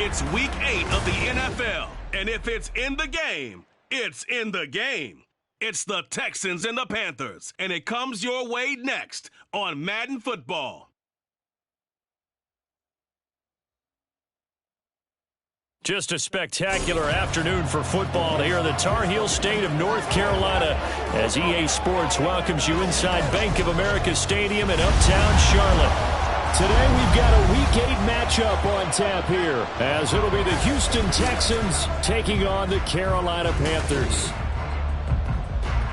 It's week 8 of the NFL, and if it's in the game, it's in the game. It's the Texans and the Panthers, and it comes your way next on Madden Football. Just a spectacular afternoon for football here in the Tar Heel state of North Carolina as EA Sports welcomes you inside Bank of America Stadium in uptown Charlotte. Today we've got a Week 8 matchup on tap here as it'll be the Houston Texans taking on the Carolina Panthers.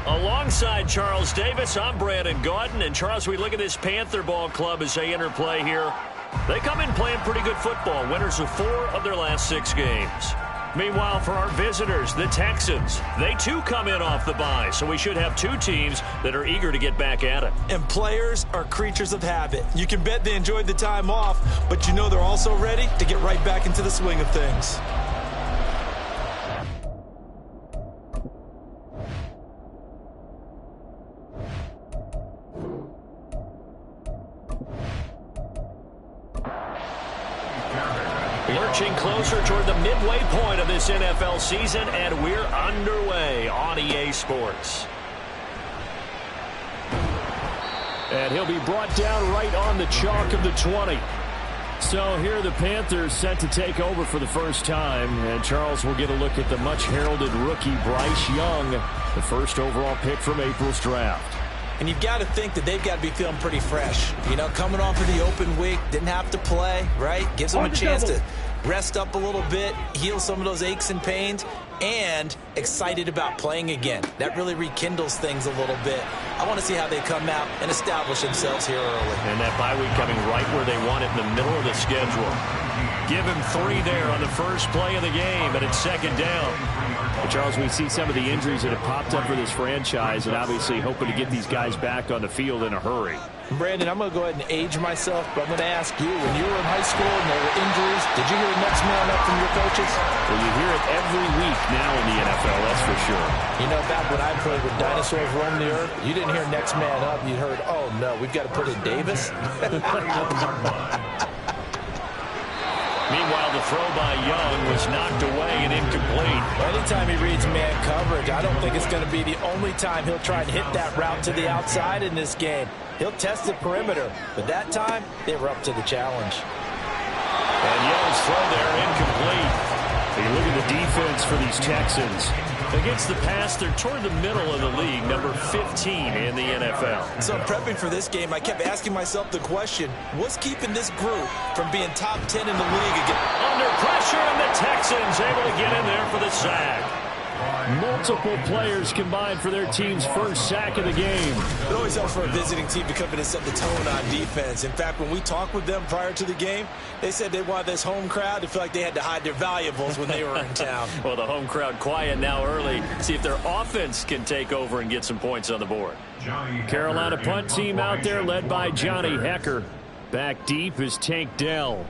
Alongside Charles Davis, I'm Brandon Gaudin. And Charles, we look at this Panther ball club as they interplay here. They come in playing pretty good football, winners of 4 of their last 6 games. Meanwhile, for our visitors, the Texans, they too come in off the bye, so we should have 2 teams that are eager to get back at it. And players are creatures of habit. You can bet they enjoyed the time off, but you know they're also ready to get right back into the swing of things. Lurching closer toward the midway point of this NFL season, and we're underway on EA Sports. And he'll be brought down right on the chalk of the 20. So here the Panthers set to take over for the first time, and Charles will get a look at the much-heralded rookie Bryce Young, the first overall pick from April's draft. And you've got to think that they've got to be feeling pretty fresh. You know, coming off of the open week, didn't have to play, right? Gives them a chance to rest up a little bit, heal some of those aches and pains, and excited about playing again. That really rekindles things a little bit. I want to see how they come out and establish themselves here early. And that bye week coming right where they want it, in the middle of the schedule. Give him 3 there on the first play of the game, and it's second down. But Charles, we see some of the injuries that have popped up for this franchise, and obviously hoping to get these guys back on the field in a hurry. Brandon, I'm going to go ahead and age myself, but I'm going to ask you, when you were in high school and there were injuries, did you hear next man up from your coaches? Well, you hear it every week now in the NFL, that's for sure. You know, back when I played with dinosaurs roam the earth, you didn't hear next man up. You heard, oh, no, we've got to put in Davis. Meanwhile, the throw by Young was knocked away and incomplete. Anytime he reads man coverage, I don't think it's going to be the only time he'll try and hit that route to the outside in this game. He'll test the perimeter, but that time, they were up to the challenge. And Young's throw there, incomplete. You look at the defense for these Texans. Against the pass, they're toward the middle of the league, number 15 in the NFL. So prepping for this game, I kept asking myself the question, what's keeping this group from being top 10 in the league again? Under pressure, and the Texans able to get in there for the sack. Multiple players combined for their team's first sack of the game. It always helps for a visiting team to come in and set the tone on defense. In fact, when we talked with them prior to the game, they said they wanted this home crowd to feel like they had to hide their valuables when they were in town. Well, the home crowd quiet now early. See if their offense can take over and get some points on the board. Carolina punt team out there led by Johnny Hecker. Back deep is Tank Dell.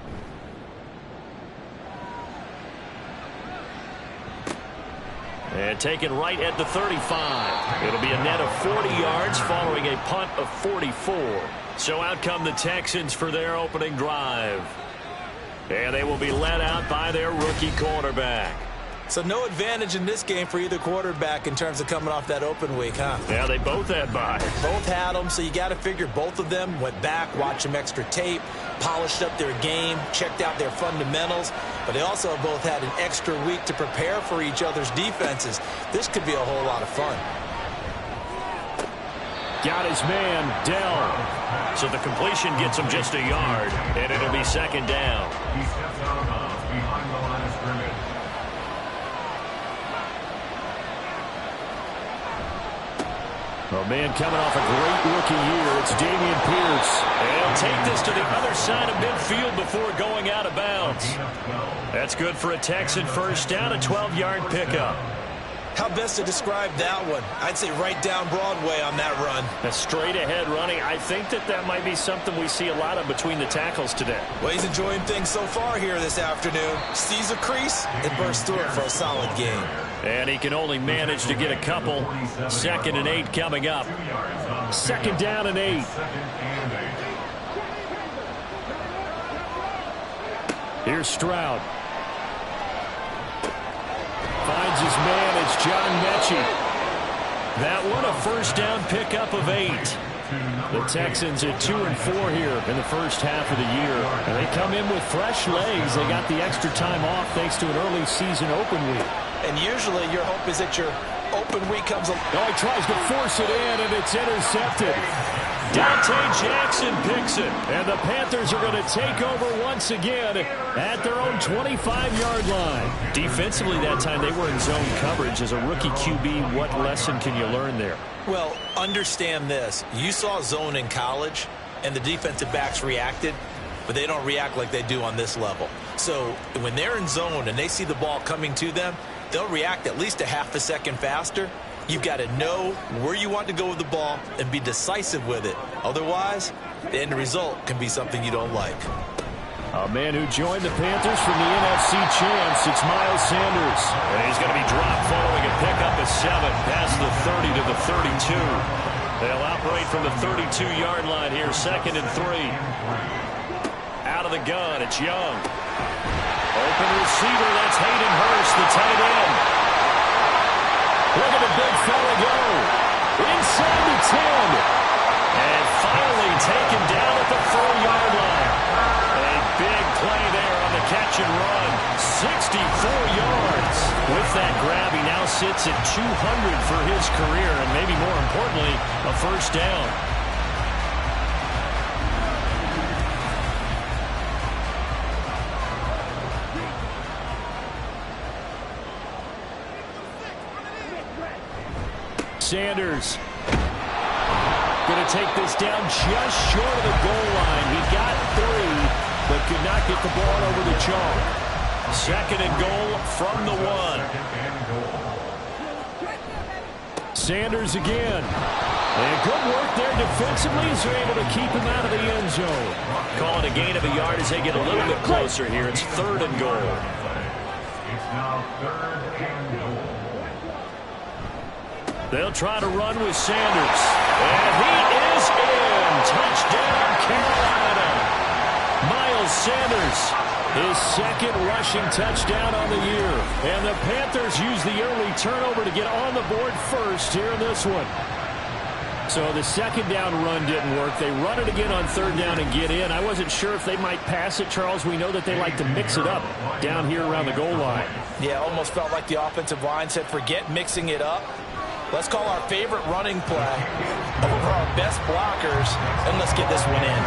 And taken right at the 35. It'll be a net of 40 yards following a punt of 44. So out come the Texans for their opening drive. And they will be led out by their rookie quarterback. So no advantage in this game for either quarterback in terms of coming off that open week, huh? Yeah, they both had bye. Both had them, so you got to figure both of them went back, watched some extra tape, polished up their game, checked out their fundamentals. But they also both had an extra week to prepare for each other's defenses. This could be a whole lot of fun. Got his man, Dell. So the completion gets him just a yard, and it'll be second down. He steps out of bounds behind the line of scrimmage. Oh, man, coming off a great rookie year, it's Dameon Pierce. And take this to the other side of midfield before going out of bounds. That's good for a Texan first down, a 12-yard pickup. How best to describe that one? I'd say right down Broadway on that run. A straight-ahead running. I think that might be something we see a lot of between the tackles today. Well, he's enjoying things so far here this afternoon. Sees a crease and bursts through it for a solid game. And he can only manage to get a couple. 2nd and 8 coming up. 2nd down and 8. Here's Stroud. his man. It's John Mechie. That one a first down pickup of 8. The Texans at 2-4 here in the first half of the year. And they come in with fresh legs. They got the extra time off thanks to an early season open week. And usually your hope is that your open week comes along. Oh, he tries to force it in, and it's intercepted. Dante Jackson picks it, and the Panthers are going to take over once again at their own 25-yard line. Defensively that time, they were in zone coverage. As a rookie QB, what lesson can you learn there? Well, understand this. You saw zone in college, and the defensive backs reacted, but they don't react like they do on this level. So when they're in zone and they see the ball coming to them, they'll react at least a half a second faster. You've got to know where you want to go with the ball and be decisive with it. Otherwise, the end result can be something you don't like. A man who joined the Panthers from the NFC champs, it's Miles Sanders. And he's going to be dropped following a pickup of 7 past the 30 to the 32. They'll operate from the 32-yard line here, 2nd and 3. Out of the gun, it's Young. Open receiver, that's Hayden Hurst, the tight end. Look at the big fella go. Inside the 10. And finally taken down at the 4-yard line. A big play there on the catch and run. 64 yards. With that grab, he now sits at 200 for his career, and maybe more importantly, a first down. Sanders going to take this down just short of the goal line. He got 3, but could not get the ball over the chalk. 2nd and goal from the 1. Sanders again. And good work there defensively as they're able to keep him out of the end zone. Call it a gain of a yard as they get a little bit closer here. It's 3rd and goal. It's now 3rd and goal. They'll try to run with Sanders. And he is in. Touchdown, Carolina. Miles Sanders, his 2nd rushing touchdown on the year. And the Panthers use the early turnover to get on the board first here in this one. So the 2nd down run didn't work. They run it again on 3rd down and get in. I wasn't sure if they might pass it, Charles. We know that they like to mix it up down here around the goal line. Yeah, almost felt like the offensive line said, forget mixing it up. Let's call our favorite running play over our best blockers, and let's get this one in.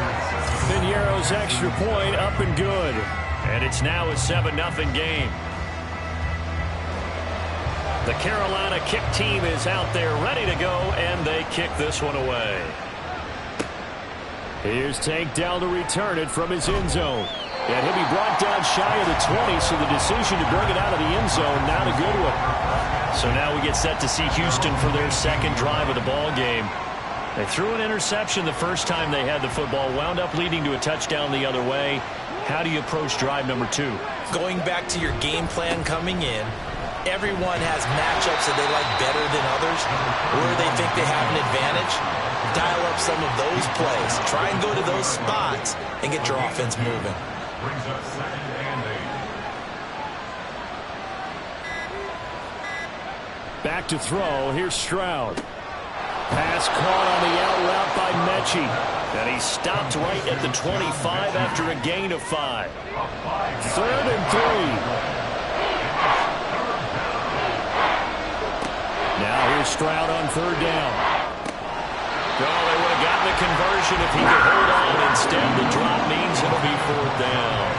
Piñeiro's extra point up and good. And it's now a 7-0 game. The Carolina kick team is out there ready to go, and they kick this one away. Here's Tank Dell to return it from his end zone. And he'll be brought down shy of the 20, so the decision to bring it out of the end zone, not a good one. So now we get set to see Houston for their 2nd drive of the ball game. They threw an interception the first time they had the football, wound up leading to a touchdown the other way. How do you approach drive number 2? Going back to your game plan coming in, everyone has matchups that they like better than others, where they think they have an advantage. Dial up some of those plays. Try and go to those spots and get your offense moving. Brings us 2nd and 8. Back to throw. Here's Stroud. Pass caught on the out route by Mechie. And he stopped right at the 25 after a gain of 5. 3rd and 3. Now here's Stroud on 3rd down. Oh, they would have gotten the conversion if he could hold on. Instead, the drop means it'll be 4th down.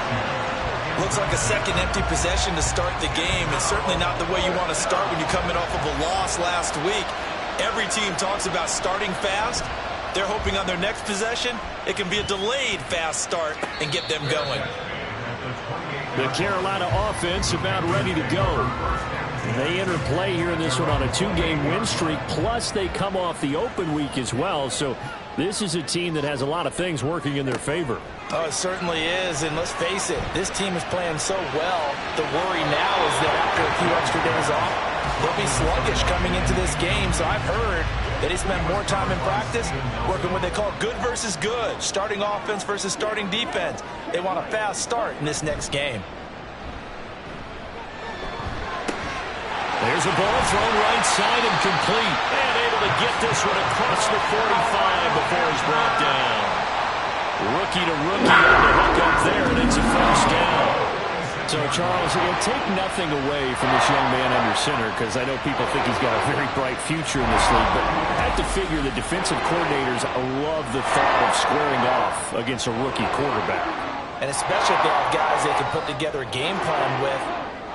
Looks like a second empty possession to start the game. It's certainly not the way you want to start when you're coming off of a loss last week. Every team talks about starting fast. They're hoping on their next possession, it can be a delayed fast start and get them going. The Carolina offense about ready to go. They enter play here in this one on a 2-game win streak, plus they come off the open week as well. So this is a team that has a lot of things working in their favor. Oh, it certainly is, and let's face it, this team is playing so well. The worry now is that after a few extra days off, they'll be sluggish coming into this game. So I've heard that they spend more time in practice working what they call good versus good, starting offense versus starting defense. They want a fast start in this next game. There's a ball thrown right side and complete. And able to get this one across the 45 before he's brought down. Rookie to rookie on the hook up there, and it's a first down. So, Charles, it'll take nothing away from this young man under center, because I know people think he's got a very bright future in this league, but I have to figure the defensive coordinators love the thought of squaring off against a rookie quarterback. And especially if they have guys they can put together a game plan with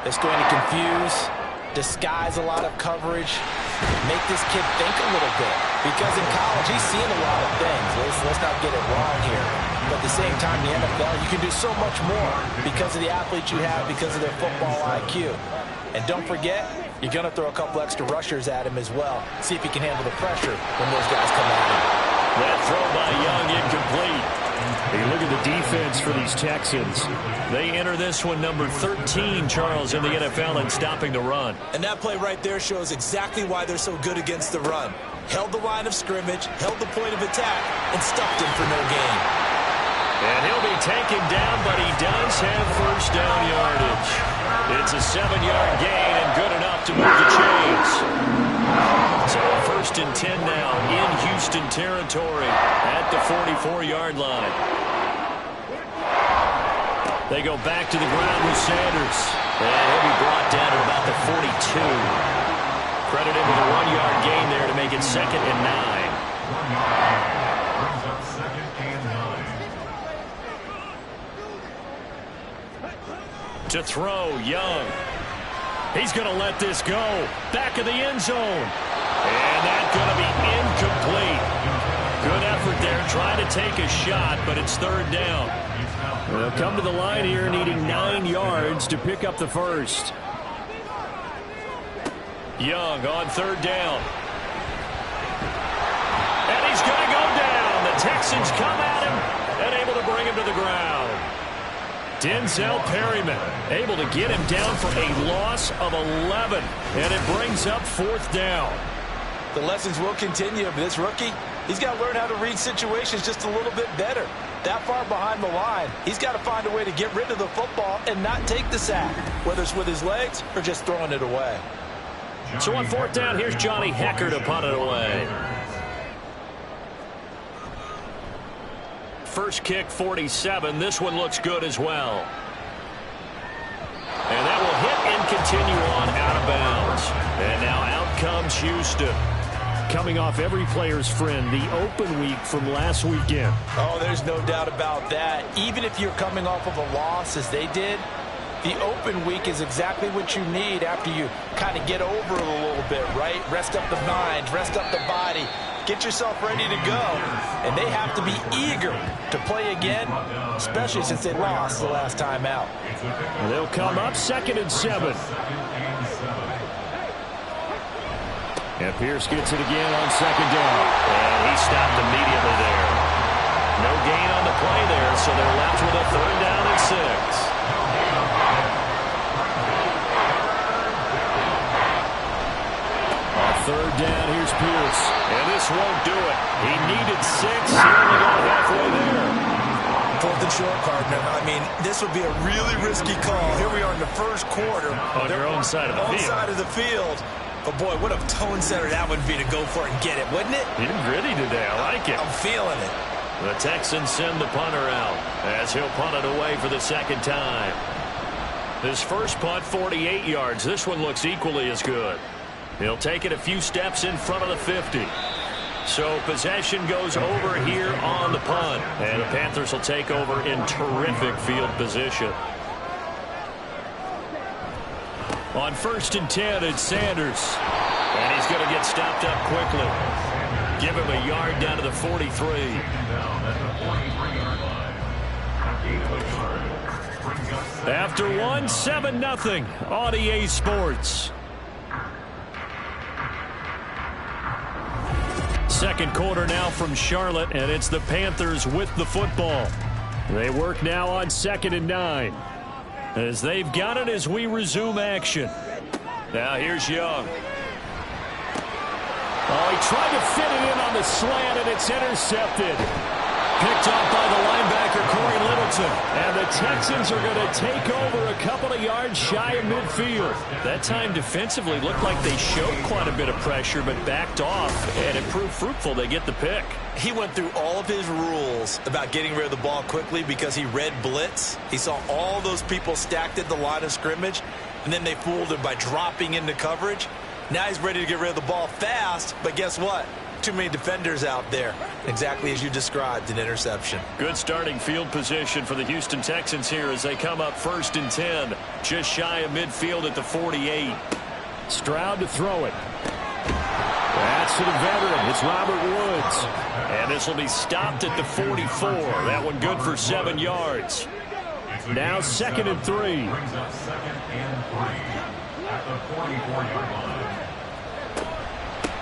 that's going to confuse, disguise a lot of coverage, make this kid think a little bit. Because in college, he's seen a lot of things. Let's not get it wrong here. But at the same time, the NFL, you can do so much more because of the athletes you have, because of their football IQ. And don't forget, you're going to throw a couple extra rushers at him as well. See if he can handle the pressure when those guys come at him. That throw by Young incomplete. Hey, look at the defense for these Texans. They enter this one number 13, Charles, in the NFL in stopping the run. And that play right there shows exactly why they're so good against the run. Held the line of scrimmage, held the point of attack, and stopped him for no gain. And he'll be taken down, but he does have first down yardage. It's a 7-yard gain and good enough to move the chains. So first and 10 now in Houston territory at the 44-yard line. They go back to the ground with Sanders. And he'll be brought down at about the 42. Credit him with a 1-yard gain there to make it 2nd and 9. Brings up 2nd and 9. To throw, Young. He's going to let this go. Back of the end zone. And that's going to be incomplete. Good effort there, trying to take a shot, but it's 3rd down. They'll come to the line here needing 9 yards to pick up the first. Young on 3rd down. And he's going to go down. The Texans come at him and able to bring him to the ground. Denzel Perryman able to get him down for a loss of 11. And it brings up 4th down. The lessons will continue, but this rookie, he's got to learn how to read situations just a little bit better. That far behind the line, he's got to find a way to get rid of the football and not take the sack, whether it's with his legs or just throwing it away. So on 4th down, here's Johnny Hecker to punt it away. First kick, 47. This one looks good as well. And that will hit and continue on out of bounds. And now out comes Houston. Coming off every player's friend, the open week from last weekend. Oh, there's no doubt about that. Even if you're coming off of a loss as they did, the open week is exactly what you need after you kind of get over it a little bit, right? Rest up the mind, rest up the body, get yourself ready to go. And they have to be eager to play again, especially since they lost the last time out. And they'll come up 2nd and 7. And Pierce gets it again on 2nd down. And he stopped immediately there. No gain on the play there, so they're left with a 3rd down and 6. On 3rd down, here's Pierce. And this won't do it. He needed 6. He only got halfway there. 4th and short, partner. I mean, this would be a really risky call. Here we are in the first quarter. On your own side of the field. Side of the field. But, boy, what a tone setter that would be to go for it and get it, wouldn't it? You're gritty today. I like it. I'm feeling it. The Texans send the punter out as he'll punt it away for the 2nd time. His first punt, 48 yards. This one looks equally as good. He'll take it a few steps in front of the 50. So possession goes over here on the punt. And the Panthers will take over in terrific field position. On 1st and 10, it's Sanders. And he's going to get stopped up quickly. Give him a yard down to the 43. After one, 7-0 on EA Sports. Second quarter now from Charlotte, and it's the Panthers with the football. They work now on 2nd and 9. As they've got it as we resume action. Now here's Young. Oh, he tried to fit it in on the slant, and it's intercepted. Picked off by the linebacker, Corey Littleton. And the Texans are going to take over a couple of yards shy of midfield. That time defensively looked like they showed quite a bit of pressure, but backed off, and it proved fruitful. They get the pick. He went through all of his rules about getting rid of the ball quickly because he read blitz. He saw all those people stacked at the line of scrimmage, and then they fooled him by dropping into coverage. Now he's ready to get rid of the ball fast, but guess what? Too many defenders out there. Exactly as you described, an interception. Good starting field position for the Houston Texans here as they come up 1st and 10. Just shy of midfield at the 48. Stroud to throw it. That's to the veteran. It's Robert Woods. And this will be stopped at the 44. That one good for 7 yards. Now 2nd and 3. Brings up 2nd and 3 at the 44-yard line.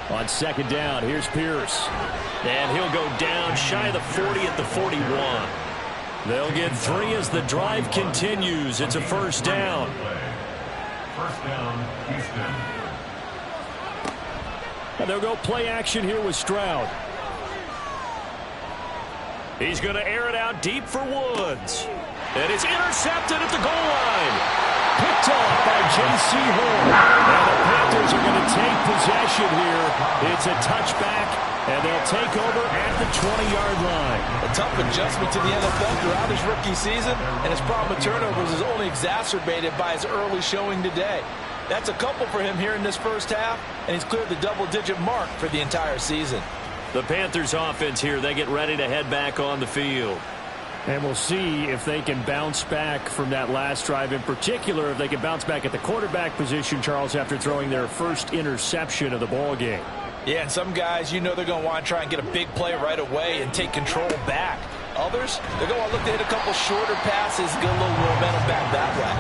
On 2nd down, here's Pierce. And he'll go down shy of the 40 at the 41. They'll get 3 as the drive continues. It's a 1st down. 1st down, Houston. And they'll go play action here with Stroud. He's going to air it out deep for Woods. And it's intercepted at the goal line. Picked off by J.C. Horn. Now the Panthers are going to take possession here. It's a touchback, and they'll take over at the 20-yard line. A tough adjustment to the NFL throughout his rookie season, and his problem with turnovers is only exacerbated by his early showing today. That's a couple for him here in this first half, and he's cleared the double-digit mark for the entire season. The Panthers offense here, they get ready to head back on the field. And we'll see if they can bounce back from that last drive. In particular, if they can bounce back at the quarterback position, Charles, after throwing their first interception of the ball game. Yeah, and some guys, you know they're going to want to try and get a big play right away and take control back. Others, they're going to look to hit a couple shorter passes, get a little momentum back that way.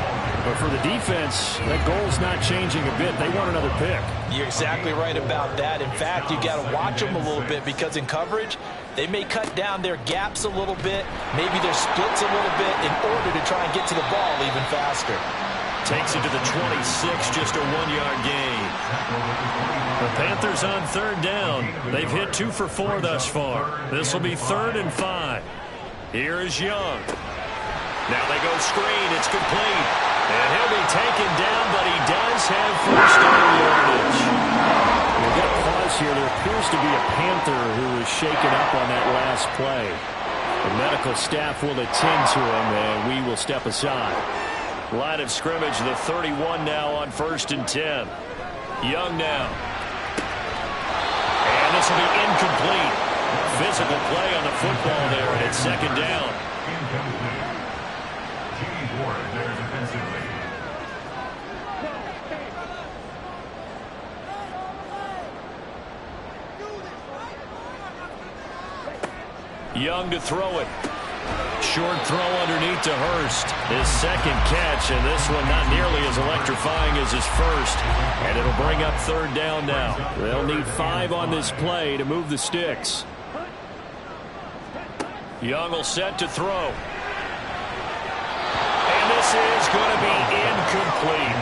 But for the defense, that goal's not changing a bit. They want another pick. You're exactly right about that. In fact, you got to watch them a little bit because in coverage, they may cut down their gaps a little bit, maybe their splits a little bit in order to try and get to the ball even faster. Takes it to the 26, just a 1-yard gain. The Panthers on 3rd down. They've hit 2 for 4 thus far. This will be 3rd and 5. Here is Young. Now they go screen. It's complete. And he'll be taken down, but he does have first down yardage. We've got a pause here. There appears to be a Panther who was shaken up on that last play. The medical staff will attend to him, and we will step aside. Line of scrimmage, the 31 now on 1st and 10. Young now. And this will be incomplete. Physical play on the football there, and it's 2nd down. Incomplete. G. Ward there defensively. Young to throw it. Short throw underneath to Hurst. His 2nd catch, and this one not nearly as electrifying as his first. And it'll bring up 3rd down now. They'll need 5 on this play to move the sticks. Young will set to throw. And this is going to be incomplete.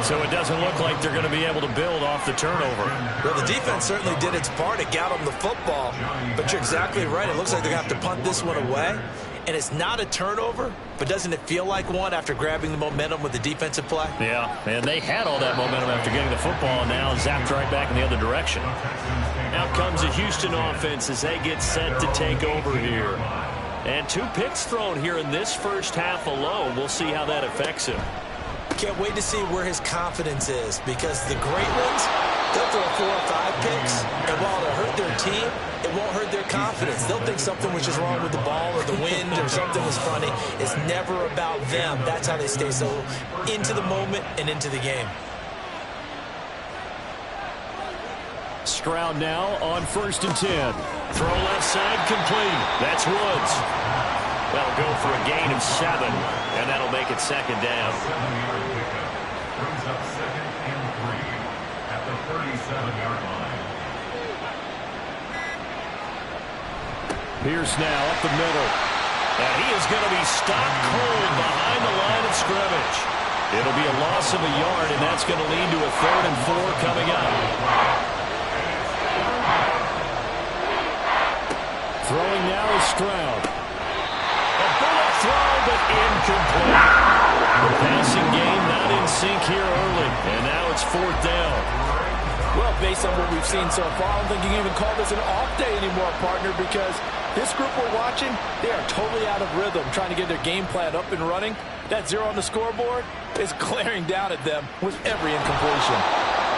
So it doesn't look like they're going to be able to build off the turnover. Well, the defense certainly did its part. It got them the football. But you're exactly right. It looks like they're going to have to punt this one away. And it's not a turnover, but doesn't it feel like one after grabbing the momentum with the defensive play? Yeah, and they had all that momentum after getting the football, and now zapped right back in the other direction. Out comes the Houston offense as they get set to take over here. And 2 picks thrown here in this first half alone. We'll see how that affects him. Can't wait to see where his confidence is, because the great ones, they'll throw 4 or 5 picks, and while it'll hurt their team, it won't hurt their confidence. They'll think something was just wrong with the ball or the wind or something was funny. It's never about them. That's how they stay so into the moment and into the game. Stroud now on 1st and 10. Throw left side complete. That's Woods. That'll go for a gain of 7, and that'll make it 2nd down. 7-yard pickup. Brings up 2nd and 3 at the 37-yard line. Pierce now up the middle. And he is going to be stopped cold behind the line of scrimmage. It'll be a loss of a yard, and that's going to lead to a 3rd and 4 coming up. Throwing now Stroud. A bullet throw, but incomplete. The passing game not in sync here early, and now it's 4th down. Well, based on what we've seen so far, I don't think you can even call this an off day anymore, partner, because this group we're watching, they are totally out of rhythm, trying to get their game plan up and running. That 0 on the scoreboard is glaring down at them with every incompletion.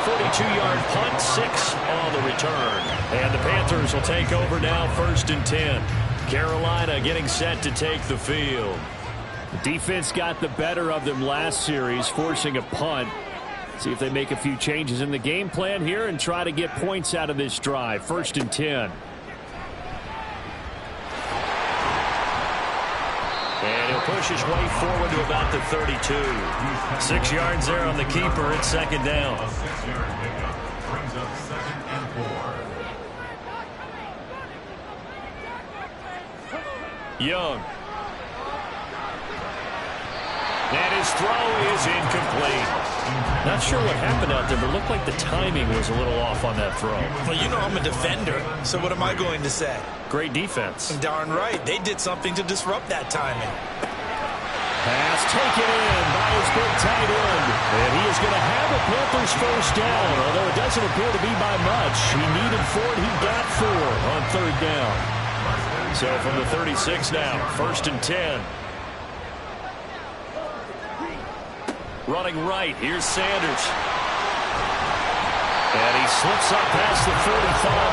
42-yard punt, 6 on the return. And the Panthers will take over now, 1st and 10. Carolina getting set to take the field. The defense got the better of them last series, forcing a punt. See if they make a few changes in the game plan here and try to get points out of this drive. 1st and 10. And he'll push his way forward to about the 32. 6 yards there on the keeper. It's 2nd down. A 6-yard pickup brings up 2nd and 4. Young. And his throw is incomplete. Not sure what happened out there, but it looked like the timing was a little off on that throw. Well, you know I'm a defender, so what am I going to say? Great defense. Darn right. They did something to disrupt that timing. Pass taken in by his big tight end. And he is going to have a Panthers 1st down, although it doesn't appear to be by much. He needed 4, he got 4 on 3rd down. So from the 36 now, 1st and 10. Running right, here's Sanders. And he slips up past the 45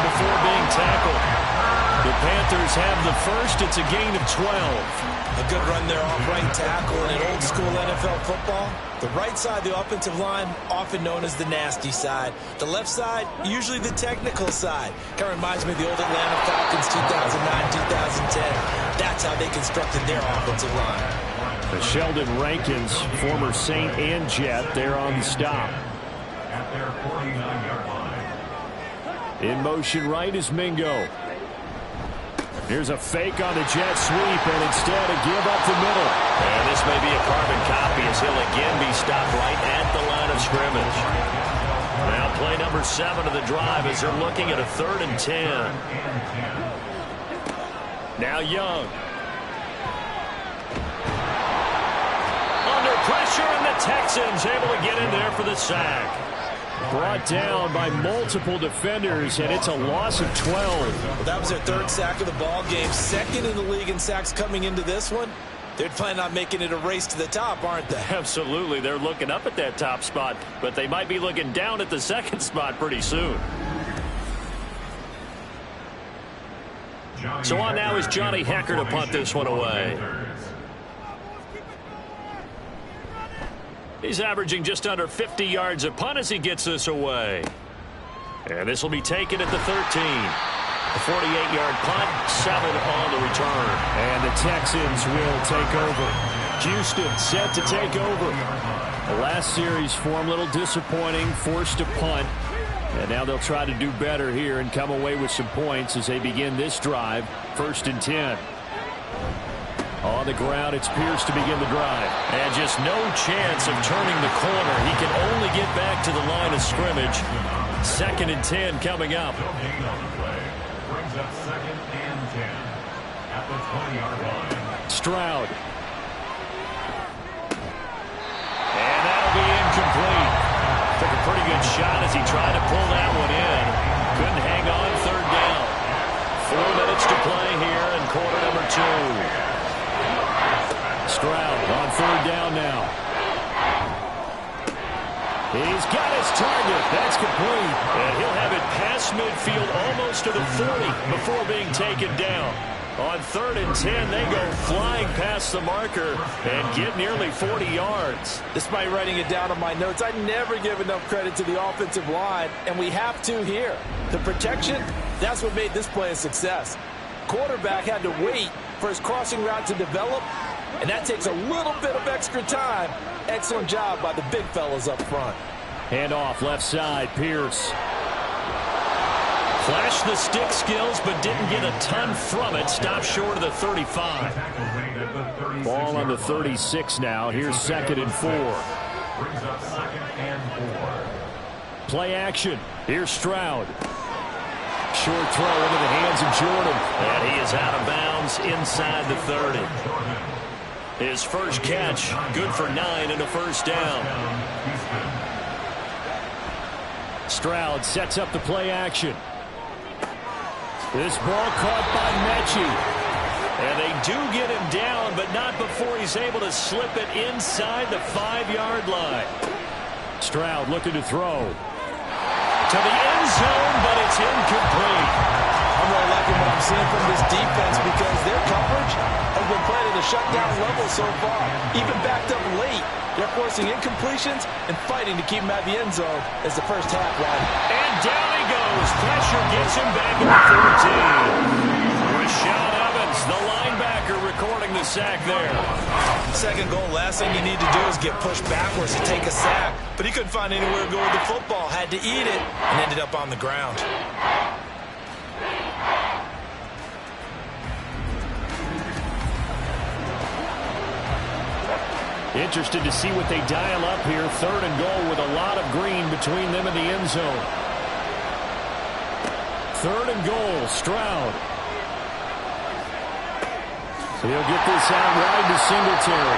before being tackled. The Panthers have the first. It's a gain of 12. A good run there off right tackle in an old-school NFL football. The right side of the offensive line, often known as the nasty side. The left side, usually the technical side. Kind of reminds me of the old Atlanta Falcons 2009-2010. That's how they constructed their offensive line. The Sheldon Rankins, former Saint and Jet, there on the stop. At their 49-yard line. In motion right is Mingo. Here's a fake on the jet sweep, and instead a give up the middle. And this may be a carbon copy as he'll again be stopped right at the line of scrimmage. Now play number 7 of the drive as they're looking at a 3rd and 10. Now Young. Under pressure, and the Texans able to get in there for the sack. Brought down by multiple defenders, and it's a loss of 12. Well, that was their 3rd sack of the ball game. 2nd in the league in sacks coming into this one. They're planning on making it a race to the top, aren't they? Absolutely. They're looking up at that top spot, but they might be looking down at the 2nd spot pretty soon. So on now is Johnny Hecker to punt this one away. He's averaging just under 50 yards a punt as he gets this away. And this will be taken at the 13. A 48-yard punt, 7 on the return. And the Texans will take over. Houston set to take over. The last series for him, a little disappointing, forced a punt. And now they'll try to do better here and come away with some points as they begin this drive. 1st and 10. On the ground, it's Pierce to begin the drive. And just no chance of turning the corner. He can only get back to the line of scrimmage. 2nd and 10 coming up. Brings up 2nd and 10 at the 20-yard line. Stroud. And that'll be incomplete. Took a pretty good shot as he tried to pull that one in. Couldn't hang on. 3rd down. 4 minutes to play here in quarter number 2. Stroud on 3rd down now. He's got his target. That's complete. And he'll have it past midfield almost to the 40 before being taken down. On 3rd and 10, they go flying past the marker and get nearly 40 yards. Despite writing it down on my notes, I never give enough credit to the offensive line, and we have to here. The protection, that's what made this play a success. Quarterback had to wait for his crossing route to develop, and that takes a little bit of extra time. Excellent job by the big fellas up front. Hand off left side, Pierce. Flashed the stick skills, but didn't get a ton from it. Stopped short of the 35. Ball on the 36 now. Here's 2nd and 4. Brings up 2nd and 4. Play action. Here's Stroud. short throw into the hands of Jordan. And he is out of bounds inside the 30. His first catch, good for 9 and a first down. Stroud sets up the play action. This ball caught by Mechie. And they do get him down, but not before he's able to slip it inside the 5-yard line. Stroud looking to throw. To the end zone, but it's incomplete. I'm really liking what I'm seeing from this defense because their coverage has been played at a shutdown level so far. Even backed up late, they're forcing incompletions and fighting to keep him at the end zone as the first half run. And down he goes. Pressure gets him back at the 14. Rashaan Evans, the linebacker, recording the sack there. Second goal, last thing you need to do is get pushed backwards to take a sack. But he couldn't find anywhere to go with the football. Had to eat it and ended up on the ground. Interested to see what they dial up here. Third and goal with a lot of green between them and the end zone. Third and goal, Stroud. He'll get this out wide to Singletary.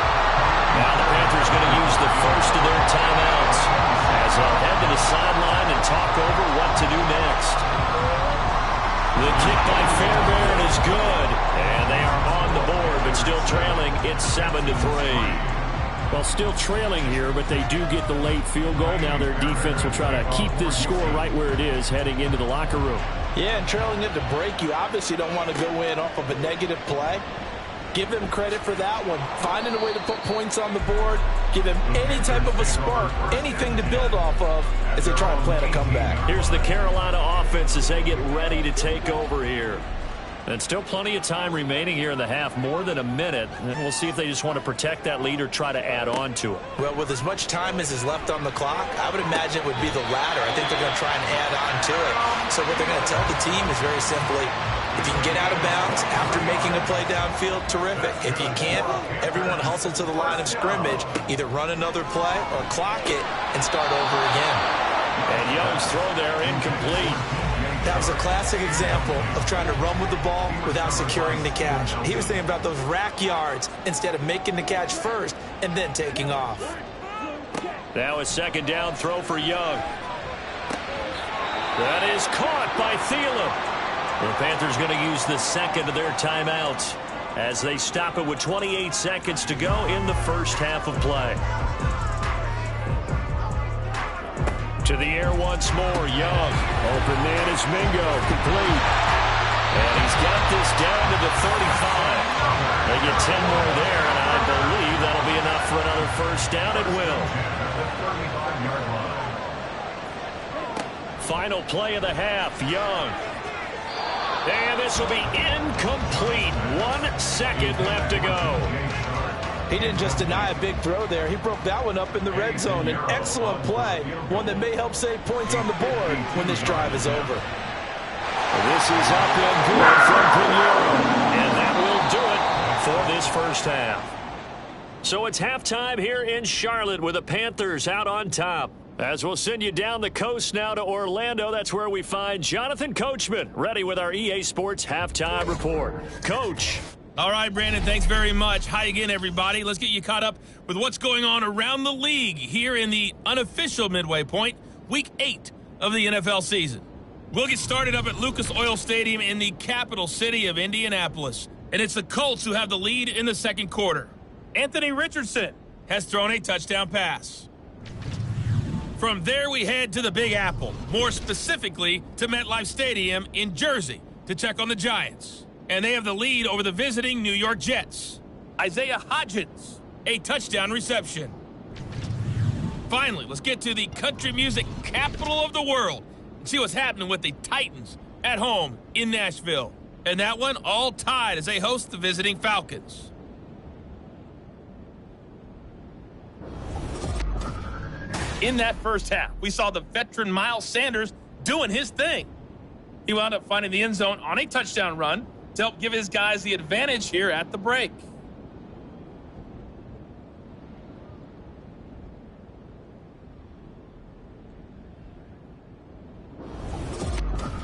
Now the Panthers going to use the first of their timeouts as they'll head to the sideline and talk over what to do next. The kick by Fairbairn is good, and they are on the board, but still trailing. It's 7-3. Well, still trailing here, but they do get the late field goal. Now their defense will try to keep this score right where it is heading into the locker room. Yeah, and trailing it to break, you obviously don't want to go in off of a negative play. Give them credit for that one. Finding a way to put points on the board. Give them any type of a spark, anything to build off of as they try and plan a comeback. Here's the Carolina offense as they get ready to take over here. And still plenty of time remaining here in the half, more than a minute. And we'll see if they just want to protect that lead or try to add on to it. Well, with as much time as is left on the clock, I would imagine it would be the latter. I think they're going to try and add on to it. So what they're going to tell the team is very simply, if you can get out of bounds after making a play downfield, terrific. If you can't, everyone hustle to the line of scrimmage, either run another play or clock it and start over again. And Young's throw there incomplete. That was a classic example of trying to run with the ball without securing the catch. He was thinking about those rack yards instead of making the catch first and then taking off. Now a second down throw for Young. That is caught by Thielen. The Panthers going to use the second of their timeouts as they stop it with 28 seconds to go in the first half of play. To the air once more, Young. Open man is Mingo, complete. And he's got this down to the 35. They get 10 more there, and I believe that'll be enough for another first down. It will. Final play of the half, Young. And this will be incomplete. 1 second left to go. He didn't just deny a big throw there. He broke that one up in the red zone. An excellent play, one that may help save points on the board when this drive is over. This is up and good from Pinheiro. And that will do it for this first half. So it's halftime here in Charlotte with the Panthers out on top. As we'll send you down the coast now to Orlando, that's where we find Jonathan Coachman, ready with our EA Sports Halftime Report. Coach. All right, Brandon, thanks very much. Hi again, everybody. Let's get you caught up with what's going on around the league here in the unofficial midway point, Week 8 of the NFL season. We'll get started up at Lucas Oil Stadium in the capital city of Indianapolis. And it's the Colts who have the lead in the second quarter. Anthony Richardson has thrown a touchdown pass. From there, we head to the Big Apple, more specifically to MetLife Stadium in Jersey to check on the Giants. And they have the lead over the visiting New York Jets. Isaiah Hodgins, a touchdown reception. Finally, let's get to the country music capital of the world and see what's happening with the Titans at home in Nashville. And that one all tied as they host the visiting Falcons. In that first half, we saw the veteran Miles Sanders doing his thing. He wound up finding the end zone on a touchdown run to help give his guys the advantage here at the break.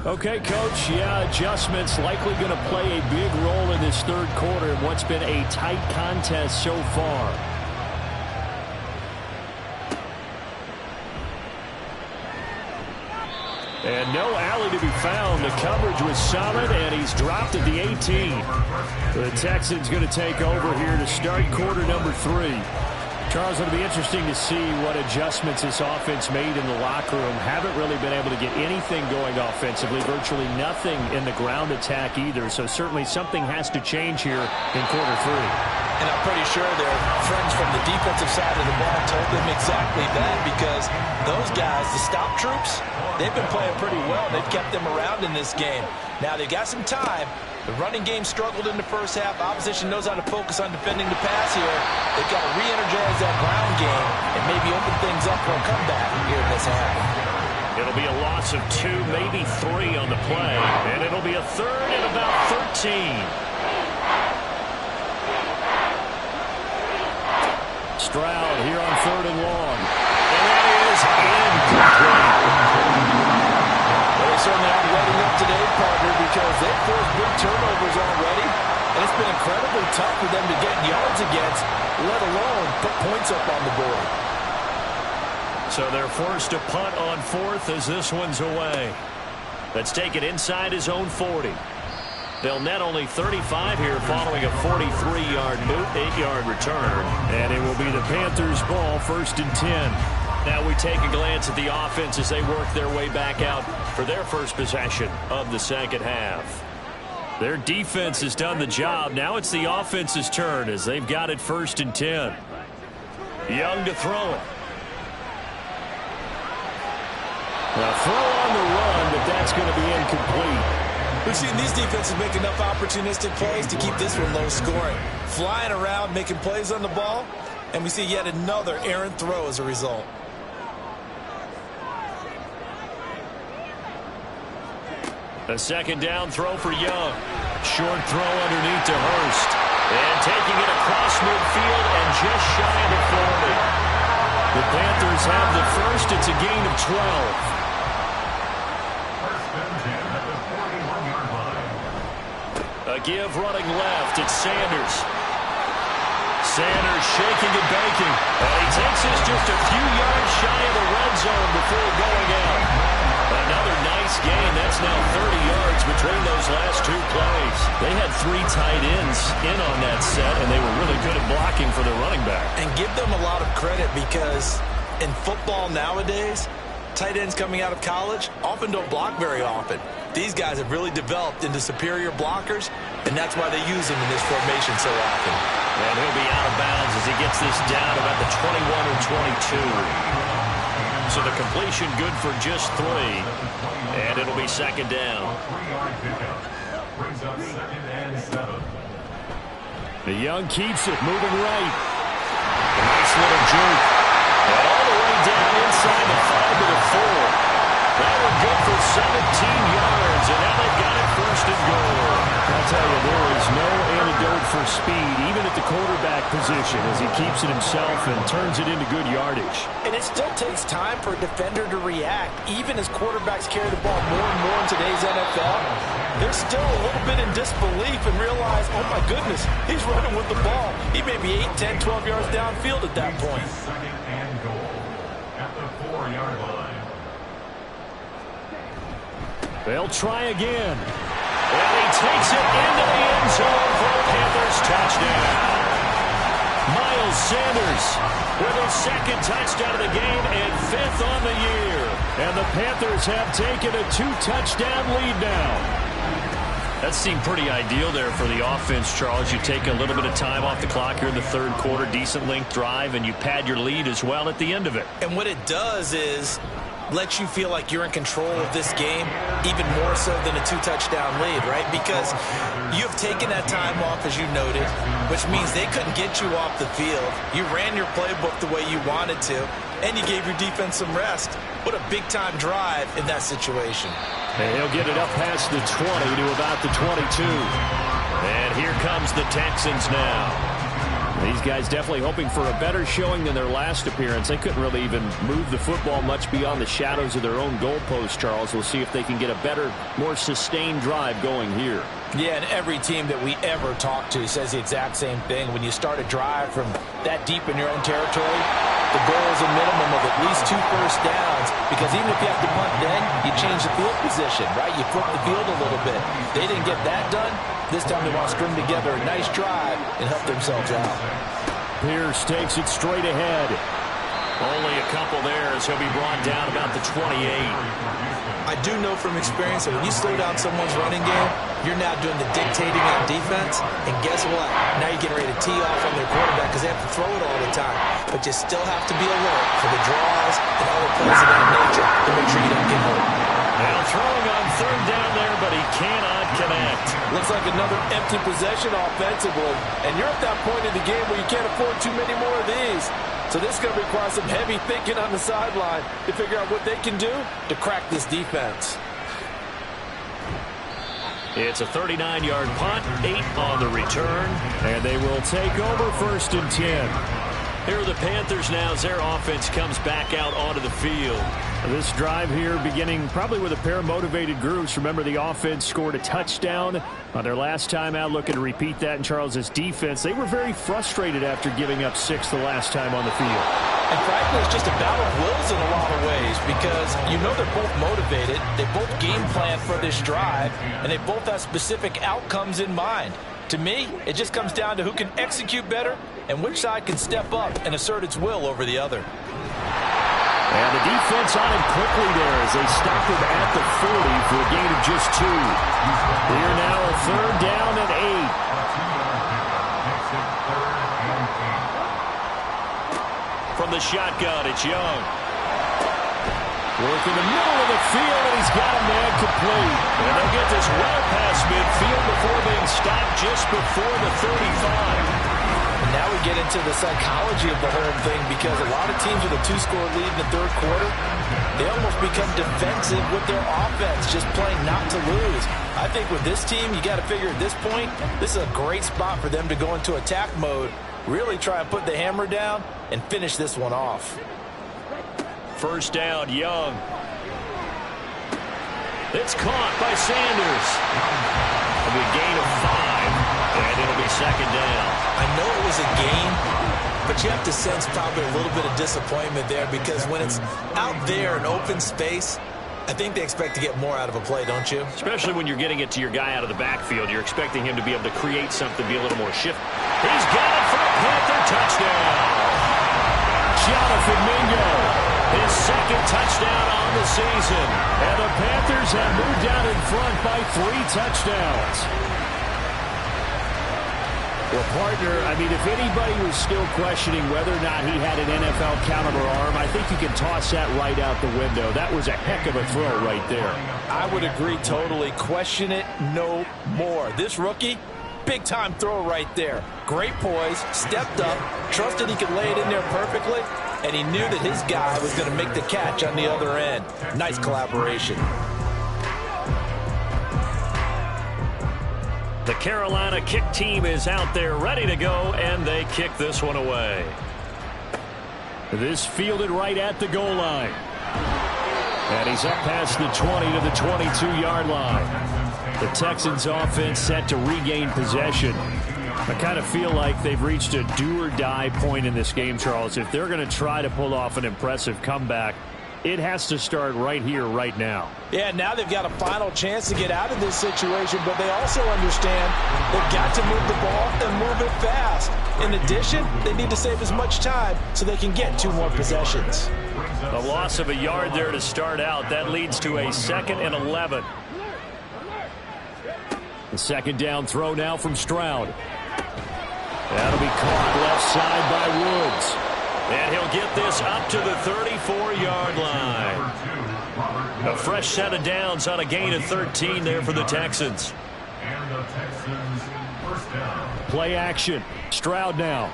Okay, Coach, yeah, adjustments likely going to play a big role in this third quarter in what's been a tight contest so far. And no alley to be found. The coverage was solid, and he's dropped at the 18. The Texans going to take over here to start quarter number 3. Charles, it'll be interesting to see what adjustments this offense made in the locker room. Haven't really been able to get anything going offensively, virtually nothing in the ground attack either. So certainly something has to change here in quarter 3. And I'm pretty sure their friends from the defensive side of the ball told them exactly that, because those guys, the stop troops, they've been playing pretty well. They've kept them around in this game. Now they've got some time. The running game struggled in the first half. Opposition knows how to focus on defending the pass here. They've got to re-energize that ground game and maybe open things up for a comeback here in this half. It'll be a loss of 2, maybe 3 on the play. And it'll be a third and about 13. Stroud here on 3rd and long. And that is incomplete. They certainly aren't letting up today, partner, because they've forced big turnovers already, and it's been incredibly tough for them to get yards against, let alone put points up on the board. So they're forced to punt on 4th as this one's away. Let's take it inside his own 40. They'll net only 35 here following a 43-yard 8-yard return, and it will be the Panthers' ball, 1st and 10. Now we take a glance at the offense as they work their way back out for their first possession of the second half. Their defense has done the job. Now it's the offense's turn as they've got it 1st and 10. Young to throw it. Now throw on the run, but that's going to be incomplete. We've seen these defenses make enough opportunistic plays to keep this one low scoring. Flying around, making plays on the ball, and we see yet another errant throw as a result. A second down throw for Young. Short throw underneath to Hurst. And taking it across midfield and just shy of the 40. The Panthers have the first. It's a gain of 12. A give running left. It's Sanders. Sanders shaking and baking. And he takes this just a few yards shy of the red zone before going out. Another nice gain. That's now 30 yards between those last 2 plays. They had 3 tight ends in on that set, and they were really good at blocking for their running back. And give them a lot of credit, because in football nowadays, tight ends coming out of college often don't block very often. These guys have really developed into superior blockers, and that's why they use them in this formation so often. And he'll be out of bounds as he gets this down about the 21 or 22. So the completion good for just 3, and it'll be second down. The Young keeps it, moving right. A nice little jerk. And all the way down inside the 5 to the 4. That one good for 17 yards, and now they've got it 1st and goal. I'll tell you, there is no antidote for speed, even at the quarterback position, as he keeps it himself and turns it into good yardage. And it still takes time for a defender to react. Even as quarterbacks carry the ball more and more in today's NFL, they're still a little bit in disbelief and realize, oh my goodness, he's running with the ball. He may be 8, 10, 12 yards downfield at that point. 2nd and goal at the 4-yard line. They'll try again. And he takes it into the end zone for a Panthers touchdown. Miles Sanders with his 2nd touchdown of the game and 5th on the year. And the Panthers have taken a 2-touchdown lead now. That seemed pretty ideal there for the offense, Charles. You take a little bit of time off the clock here in the 3rd quarter, decent length drive, and you pad your lead as well at the end of it. And what it does is let you feel like you're in control of this game, even more so than a 2-touchdown lead, right? Because you've taken that time off, as you noted, which means they couldn't get you off the field. You ran your playbook the way you wanted to, and you gave your defense some rest. What a big-time drive in that situation. And he'll get it up past the 20 to about the 22. And here comes the Texans now. These guys definitely hoping for a better showing than their last appearance. They couldn't really even move the football much beyond the shadows of their own goalpost, Charles. We'll see if they can get a better, more sustained drive going here. Yeah, and every team that we ever talk to says the exact same thing. When you start a drive from that deep in your own territory, the goal is a minimum of at least 2 first downs, because even if you have to punt then, you change the field position, right? You flip the field a little bit. They didn't get that done. This time they want to string together a nice drive and help themselves out. Pierce takes it straight ahead. Only a couple there as he'll be brought down about the 28. I do know from experience that when you slow down someone's running game, you're now doing the dictating on defense. And guess what? Now you're getting ready to tee off on their quarterback because they have to throw it all the time. But you still have to be alert for the draws and other plays of that nature to make sure you don't get hurt. Now throwing on third down there, but he cannot connect. Looks like another empty possession offensively. And you're at that point in the game where you can't afford too many more of these. So this is going to require some heavy thinking on the sideline to figure out what they can do to crack this defense. It's a 39-yard punt, 8 on the return, and they will take over 1st and 10. Here are the Panthers now as their offense comes back out onto the field. This drive here beginning probably with a pair of motivated groups. Remember, the offense scored a touchdown on their last time out. Looking to repeat that in Charles's defense. They were very frustrated after giving up 6 the last time on the field. And frankly, it's just a battle of wills in a lot of ways, because you know they're both motivated. They both game plan for this drive, and they both have specific outcomes in mind. To me, it just comes down to who can execute better and which side can step up and assert its will over the other. And the defense on him quickly there as they stopped him at the 40 for a gain of just 2. We're now a 3rd down and 8. From the shotgun, it's Young. Work in the middle of the field, and he's got a man complete. And they'll get this well past midfield before being stopped just before the 35. And now we get into the psychology of the whole thing, because a lot of teams with a 2-score lead in the 3rd quarter, they almost become defensive with their offense, just playing not to lose. I think with this team, you got to figure at this point, this is a great spot for them to go into attack mode, really try and put the hammer down and finish this one off. 1st down, Young. It's caught by Sanders. It'll be a gain of 5, and it'll be 2nd down. I know it was a gain, but you have to sense probably a little bit of disappointment there, because when it's out there in open space, I think they expect to get more out of a play, don't you? Especially when you're getting it to your guy out of the backfield. You're expecting him to be able to create something, be a little more shift. He's got it for a Panther touchdown. Jonathan Mingo, his 2nd touchdown on the season. And the Panthers have moved down in front by 3 touchdowns. Well, partner, I mean, if anybody was still questioning whether or not he had an NFL caliber arm, I think you can toss that right out the window. That was a heck of a throw right there. I would agree totally. Question it no more. This rookie, big-time throw right there. Great poise, stepped up, trusted he could lay it in there perfectly, and he knew that his guy was going to make the catch on the other end. Nice collaboration. The Carolina kick team is out there ready to go, and they kick this one away. This fielded right at the goal line. And he's up past the 20 to the 22-yard line. The Texans offense set to regain possession. I kind of feel like they've reached a do-or-die point in this game, Charles. If they're going to try to pull off an impressive comeback, it has to start right here, right now. Yeah, now they've got a final chance to get out of this situation, but they also understand they've got to move the ball and move it fast. In addition, they need to save as much time so they can get 2 more possessions. A loss of a yard there to start out. That leads to a 2nd and 11. The 2nd down throw now from Stroud. That'll be caught left side by Woods. And he'll get this up to the 34-yard line. A fresh set of downs on a gain of 13 there for the Texans. And the Texans first down. Play action. Stroud now.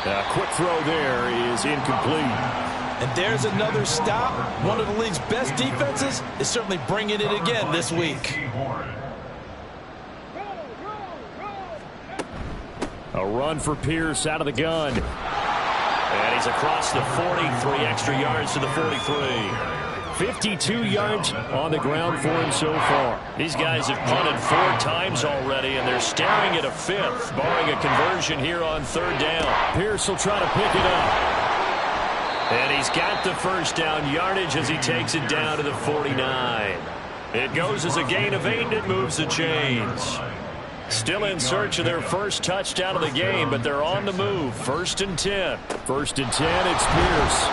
A quick throw there is incomplete. And there's another stop. One of the league's best defenses is certainly bringing it again this week. A run for Pierce out of the gun. And he's across the 40, 3 extra yards to the 43. 52 yards on the ground for him so far. These guys have punted 4 times already, and they're staring at a 5th, barring a conversion here on 3rd down. Pierce will try to pick it up. And he's got the first down yardage as he takes it down to the 49. It goes as a gain of 8, and it moves the chains. Still in search of their first touchdown of the game, but they're on the move. 1st and 10. 1st and 10, it's Pierce.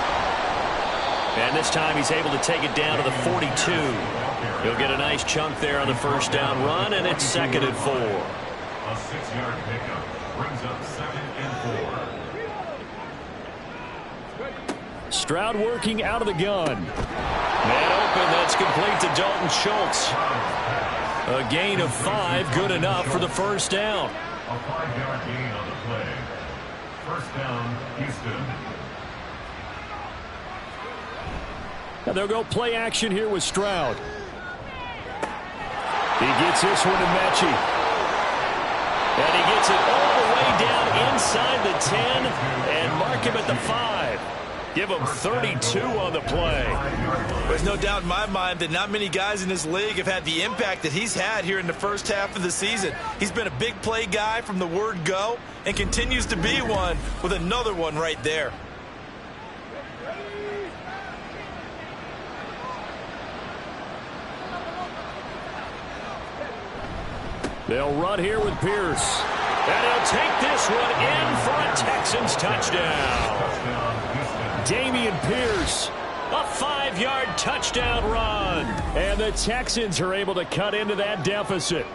And this time he's able to take it down to the 42. He'll get a nice chunk there on the first down run, and it's 2nd and 4. A 6-yard pickup brings up 2nd and 4. Stroud working out of the gun. Man open, that's complete to Dalton Schultz. A gain of 5, good enough for the first down. A 5-yard gain on the play. First down, Houston. Now they'll go play action here with Stroud. He gets this one to Mechie. And he gets it all the way down inside the 10 and mark him at the 5. Give him 32 on the play. There's no doubt in my mind that not many guys in this league have had the impact that he's had here in the first half of the season. He's been a big play guy from the word go and continues to be one with another one right there. They'll run here with Pierce. And he'll take this one in for a Texans touchdown. Dameon Pierce, a 5-yard touchdown run. And the Texans are able to cut into that deficit.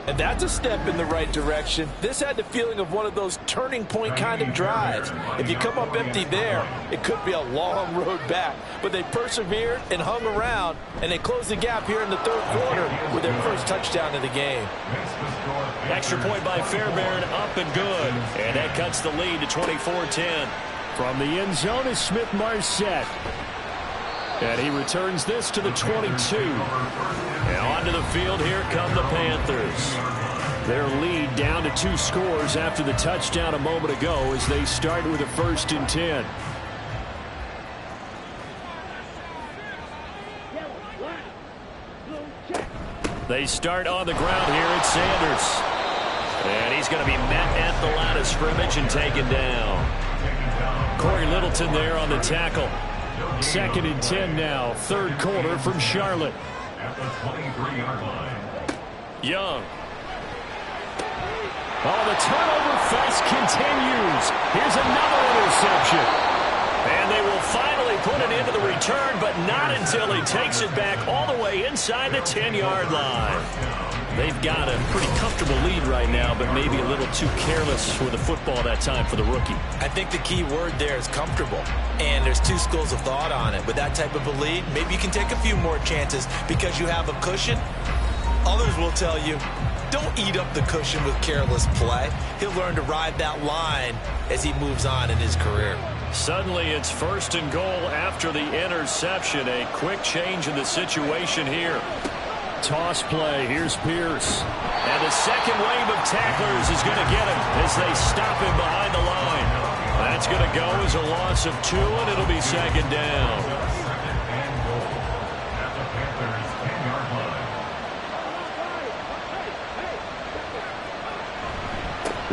And that's a step in the right direction. This had the feeling of one of those turning point kind of drives. If you come up empty there, it could be a long road back. But they persevered and hung around, and they closed the gap here in the 3rd quarter with their first touchdown of the game. Extra point by Fairbairn, up and good. And that cuts the lead to 24-10. From the end zone is Smith-Marset. And he returns this to the 22. And onto the field, here come the Panthers. Their lead down to 2 scores after the touchdown a moment ago as they start with a 1st and 10. They start on the ground here at Sanders. And he's going to be met at the line of scrimmage and taken down. Corey Littleton there on the tackle. 2nd and 10 now. 3rd quarter from Charlotte. At the 23-yard line. Young. Oh, the turnover fest continues. Here's another interception. And they will finally put it into the return, but not until he takes it back all the way inside the 10-yard line. They've got a pretty comfortable lead right now, but maybe a little too careless with the football that time for the rookie. I think the key word there is comfortable. And there's 2 schools of thought on it. With that type of a lead, maybe you can take a few more chances because you have a cushion. Others will tell you, don't eat up the cushion with careless play. He'll learn to ride that line as he moves on in his career. Suddenly it's 1st and goal after the interception. A quick change in the situation here. Toss play. Here's Pierce. And the second wave of tacklers is going to get him as they stop him behind the line. That's going to go as a loss of 2, and it'll be 2nd down.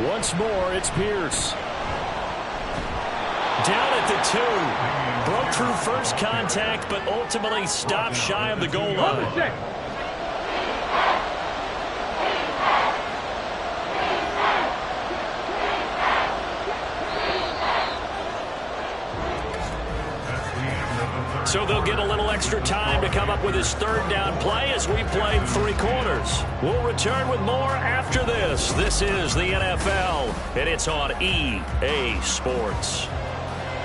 Once more, it's Pierce. Down at the 2. Broke through first contact, but ultimately stopped shy of the goal line. So they'll get a little extra time to come up with his 3rd down play as we played 3 quarters. We'll return with more after this. This is the NFL, and it's on EA Sports.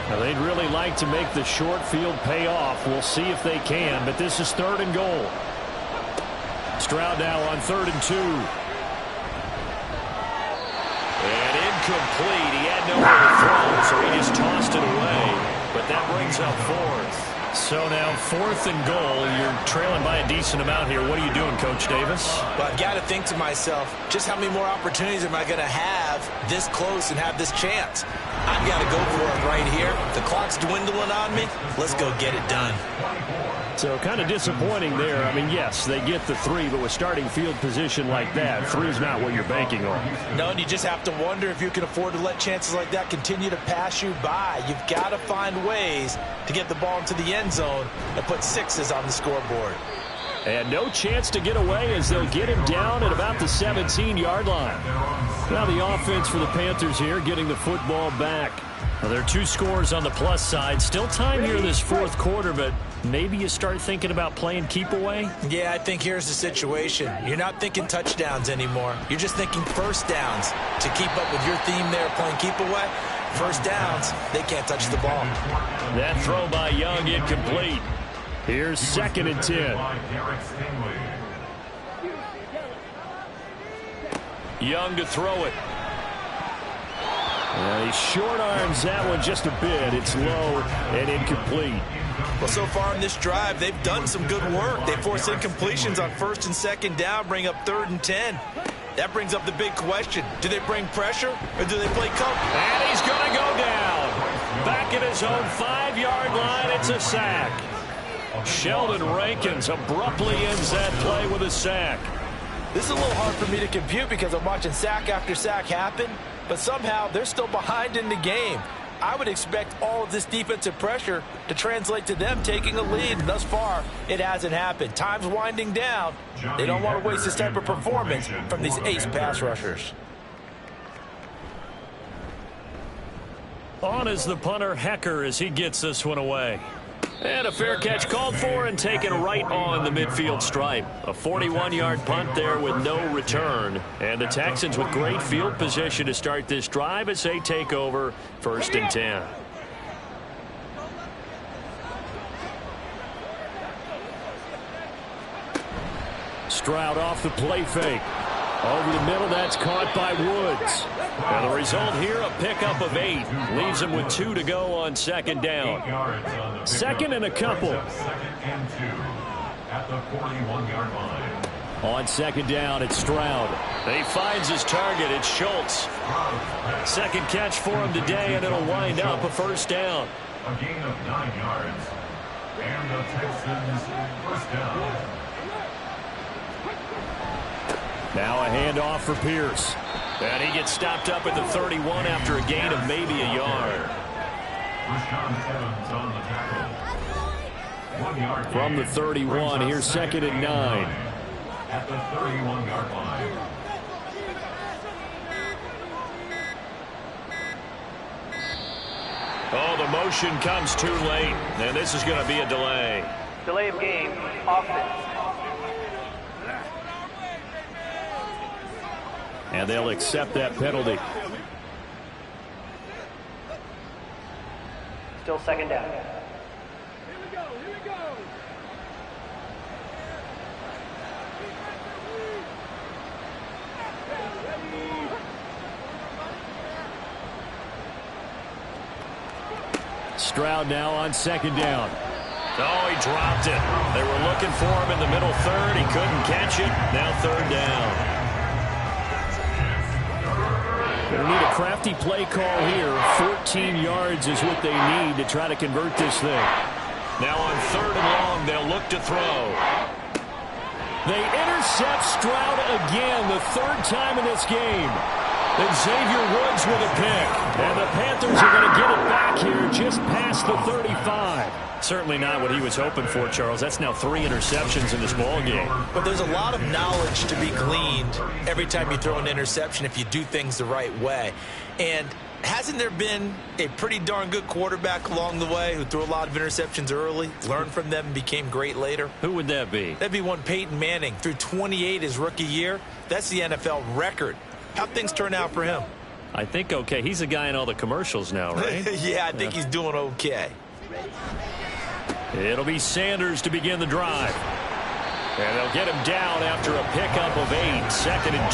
Now, they'd really like to make the short field pay off. We'll see if they can, but this is 3rd and goal. Stroud now on 3rd and 2. And incomplete. He had nowhere to throw, so he just tossed it away. But that brings up 4th. So now 4th and goal. You're trailing by a decent amount here. What are you doing, Coach Davis? Well, I've got to think to myself, just how many more opportunities am I going to have this close and have this chance? I've got to go for it right here. The clock's dwindling on me. Let's go get it done. So kind of disappointing there. I mean, yes, they get the 3, but with starting field position like that, 3 is not what you're banking on. No, and you just have to wonder if you can afford to let chances like that continue to pass you by. You've got to find ways to get the ball into the end zone and put 6s on the scoreboard. And no chance to get away as they'll get him down at about the 17-yard line. Now the offense for the Panthers here getting the football back. Well, there are 2 scores on the plus side. Still time here this 4th quarter, but maybe you start thinking about playing keep away? Yeah, I think here's the situation. You're not thinking touchdowns anymore. You're just thinking first downs. To keep up with your theme there playing keep away, first downs, they can't touch the ball. That throw by Young incomplete. Here's 2nd and 10. Young to throw it. He short arms that one just a bit. It's low and incomplete. Well, so far in this drive, they've done some good work. They force incompletions on 1st and 2nd down, bring up 3rd and 10. That brings up the big question. Do they bring pressure or do they play cover? And he's going to go down. Back at his own 5-yard line, it's a sack. Sheldon Rankins abruptly ends that play with a sack. This is a little hard for me to compute because I'm watching sack after sack happen, but somehow they're still behind in the game. I would expect all of this defensive pressure to translate to them taking a lead, and thus far, it hasn't happened. Time's winding down. They don't want to waste this type of performance from these ace pass rushers. On is the punter, Hecker, as he gets this one away. And a fair catch called for and taken right on the midfield stripe. A 41-yard punt there with no return. And the Texans with great field position to start this drive as they take over 1st and 10. Stroud off the play fake. Over the middle, that's caught by Woods. And the result here, a pickup of 8. Leaves him with 2 to go on 2nd down. 2nd and a couple. 2nd and 2 at the 41-yard line. On 2nd down, it's Stroud. He finds his target. It's Schultz. 2nd catch for him today, and it'll wind up a 1st down. A gain of 9 yards. And the Texans 1st down. Now a handoff for Pierce. And he gets stopped up at the 31 after a gain of maybe a yard. Evans on the tackle. 1 yard From the 31, here's 2nd and 9. At the 31-yard line. Oh, the motion comes too late, and this is going to be a delay. Delay of game, offense. And they'll accept that penalty. Still 2nd down. Stroud now on 2nd down. Oh, he dropped it. They were looking for him in the middle 3rd. He couldn't catch it. Now 3rd down. They need a crafty play call here. 14 yards is what they need to try to convert this thing. Now on 3rd and long, they'll look to throw. They intercept Stroud again, the 3rd time in this game. Then Xavier Woods with a pick. And the Panthers are going to get it back here just past the 35. Certainly not what he was hoping for, Charles. That's now 3 interceptions in this ball game. But there's a lot of knowledge to be gleaned every time you throw an interception if you do things the right way. And hasn't there been a pretty darn good quarterback along the way who threw a lot of interceptions early, learned from them, and became great later? Who would that be? That'd be one Peyton Manning. Threw 28 his rookie year. That's the NFL record. How'd things turn out for him? I think okay. He's a guy in all the commercials now, right? Yeah, I think he's doing okay. It'll be Sanders to begin the drive. And they'll get him down after a pickup of 8. 2nd and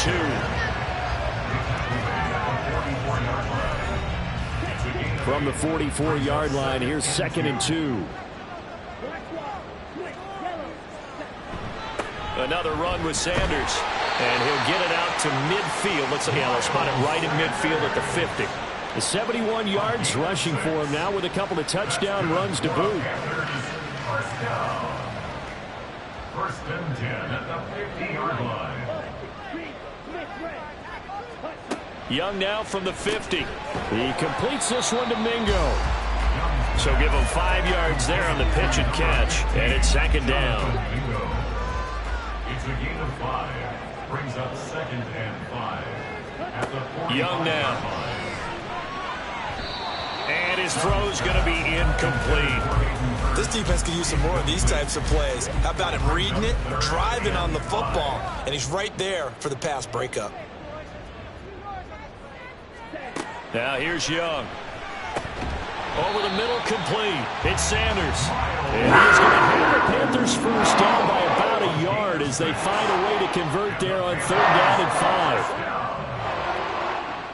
2. From the 44-yard line, here's 2nd and 2. Another run with Sanders. And he'll get it out to midfield. Let's spot it right at midfield at the 50. The 71 yards rushing for him now with a couple of touchdown runs to boot. First and 10 at the 50-yard line. Young now from the 50. He completes this one to Mingo. So give him 5 yards there on the pitch and catch. And it's second down. It's a gain of 5. Brings up second and 5 at the 40. Young now. And his throw's going to be incomplete. This defense could use some more of these types of plays. How about him reading it, driving on the football, and he's right there for the pass breakup. Now here's Young. Over the middle, complete. It's Sanders. And he's going to have the Panthers first down by about a yard as they find a way to convert there on third down and 5.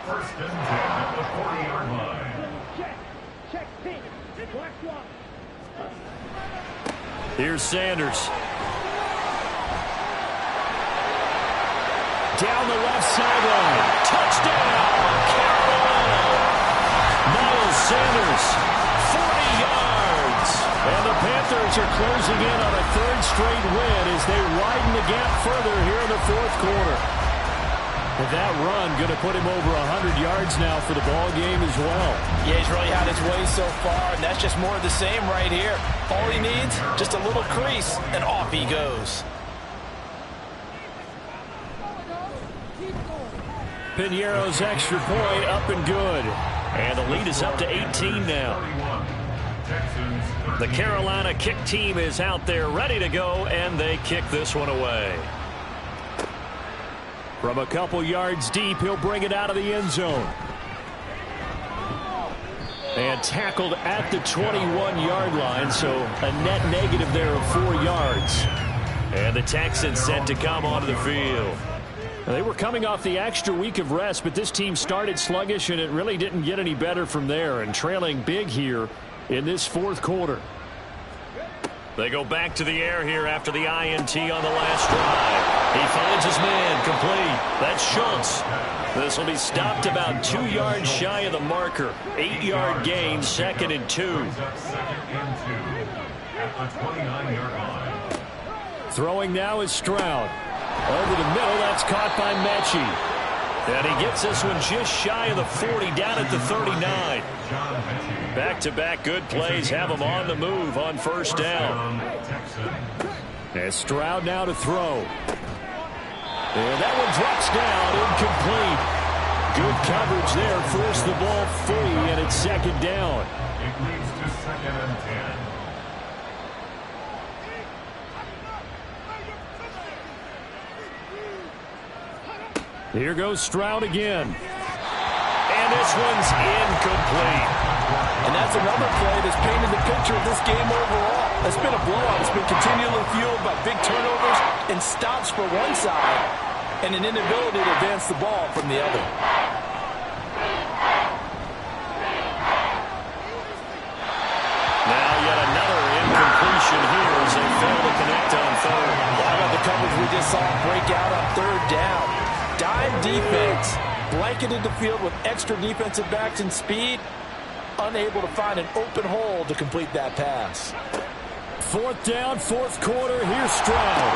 First and 10 at the 40-yard line. Here's Sanders. Down the left sideline. Touchdown, Carolina. Miles Sanders, 40 yards. And the Panthers are closing in on a third straight win as they widen the gap further here in the fourth quarter. And that run going to put him over 100 yards now for the ball game as well. Yeah, he's really had his way so far, and that's just more of the same right here. All he needs, just a little crease, and off he goes. Piñeiro's extra point up and good. And the lead is up to 18 now. The Carolina kick team is out there ready to go, and they kick this one away. From a couple yards deep, he'll bring it out of the end zone. And tackled at the 21-yard line, so a net negative there of 4 yards. And the Texans set to come onto the field. They were coming off the extra week of rest, but this team started sluggish, and it really didn't get any better from there, and trailing big here in this fourth quarter. They go back to the air here after the INT on the last drive. He finds his man, complete. That's Schultz. This will be stopped about 2 yards shy of the marker. 8-yard gain, 2nd and 2. Throwing now is Stroud. Over the middle, that's caught by Mechie. And he gets this one just shy of the 40, down at the 39. Back-to-back good plays have him on the move on first down. And Stroud now to throw. And that one drops down, incomplete. Good coverage there, forced the ball free, and it's second down. It leads to second and 10. Here goes Stroud again. And this one's incomplete. And that's another play that's painted the picture of this game overall. It's been a blowout. It's been continually fueled by big turnovers and stops for one side and an inability to advance the ball from the other. Now yet another incompletion here as they fail to connect on third. How about the coverage we just saw break out on third down? Dime defense, blanketed the field with extra defensive backs and speed, unable to find an open hole to complete that pass. Fourth down, fourth quarter. Here's Stroud.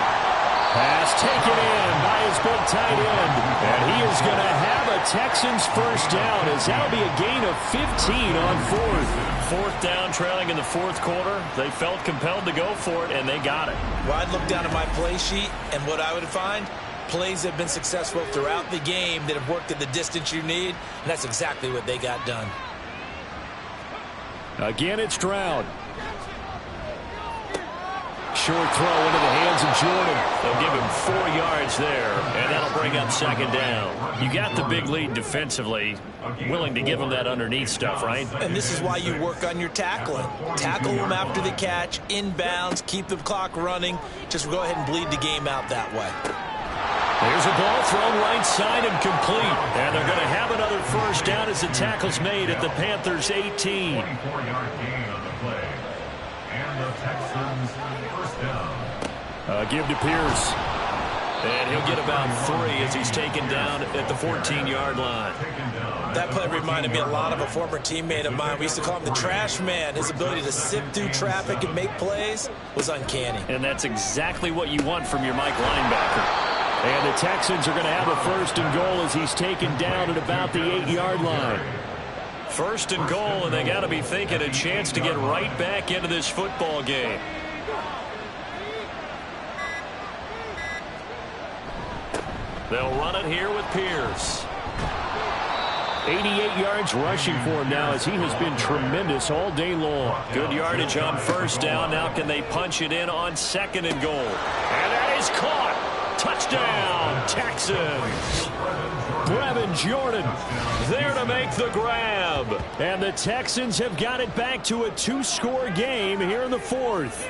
Pass taken in by his big tight end. And he is going to have a Texans first down as that'll be a gain of 15 on fourth. Fourth down, trailing in the fourth quarter. They felt compelled to go for it, and they got it. Well, I'd look down at my play sheet, and what I would find, plays have been successful throughout the game that have worked at the distance you need, and that's exactly what they got done. Again, it's Stroud. Short throw into the hands of Jordan. They'll give him 4 yards there, and that'll bring up second down. You got the big lead defensively, willing to give him that underneath stuff, right? And this is why you work on your tackling. Tackle them after the catch, inbounds, keep the clock running. Just go ahead and bleed the game out that way. There's a ball thrown right side and complete. And they're going to have another first down as the tackle's made at the Panthers' 18. 24-yard gain on the play. And the Texans first down. Give to Pierce. And he'll get about 3 as he's taken down at the 14-yard line. That play reminded me a lot of a former teammate of mine. We used to call him the trash man. His ability to sift through traffic and make plays was uncanny. And that's exactly what you want from your Mike linebacker. And the Texans are going to have a 1st and goal as he's taken down at about the 8-yard line. 1st and goal, and they got to be thinking a chance to get right back into this football game. They'll run it here with Pierce. 88 yards rushing for him now as he has been tremendous all day long. Good yardage on 1st down. Now can they punch it in on 2nd and goal? And that is caught. Touchdown, Texans. Brevin Jordan there to make the grab. And the Texans have got it back to a 2-score game here in the 4th.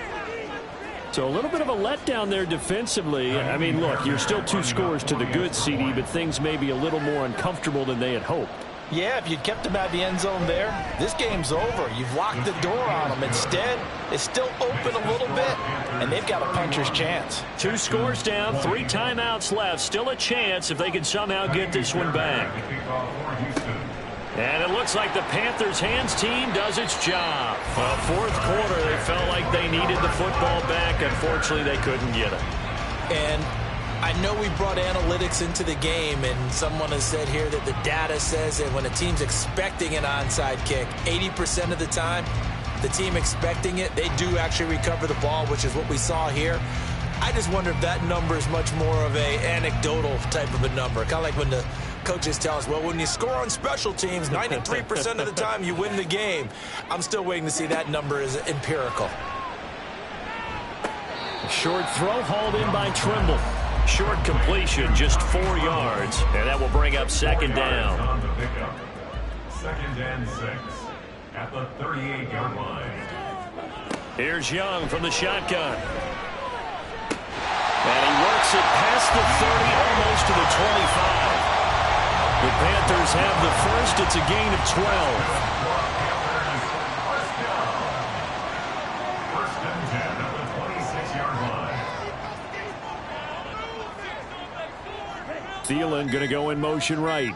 So a little bit of a letdown there defensively. I mean, look, you're still 2 scores to the good, CD, but things may be a little more uncomfortable than they had hoped. Yeah, if you'd kept them out of the end zone there, this game's over. You've locked the door on them. Instead, it's still open a little bit, and they've got a puncher's chance. 2 scores down, 3 timeouts left. Still a chance if they can somehow get this one back. And it looks like the Panthers' hands team does its job. 4th quarter, they felt like they needed the football back. Unfortunately, they couldn't get it. And I know we brought analytics into the game, and someone has said here that the data says that when a team's expecting an onside kick, 80% of the time, the team expecting it, they do actually recover the ball, which is what we saw here. I just wonder if that number is much more of a anecdotal type of a number. Kind of like when the coaches tell us, well, when you score on special teams, 93% of the time you win the game. I'm still waiting to see that number is empirical. Short throw hauled in by Trimble. Short completion, just 4 yards, and that will bring up 2nd down. 2nd and 6 at the 38-yard line. Here's Young from the shotgun. And he works it past the 30, almost to the 25. The Panthers have the 1st. It's a gain of 12. Thielen going to go in motion right.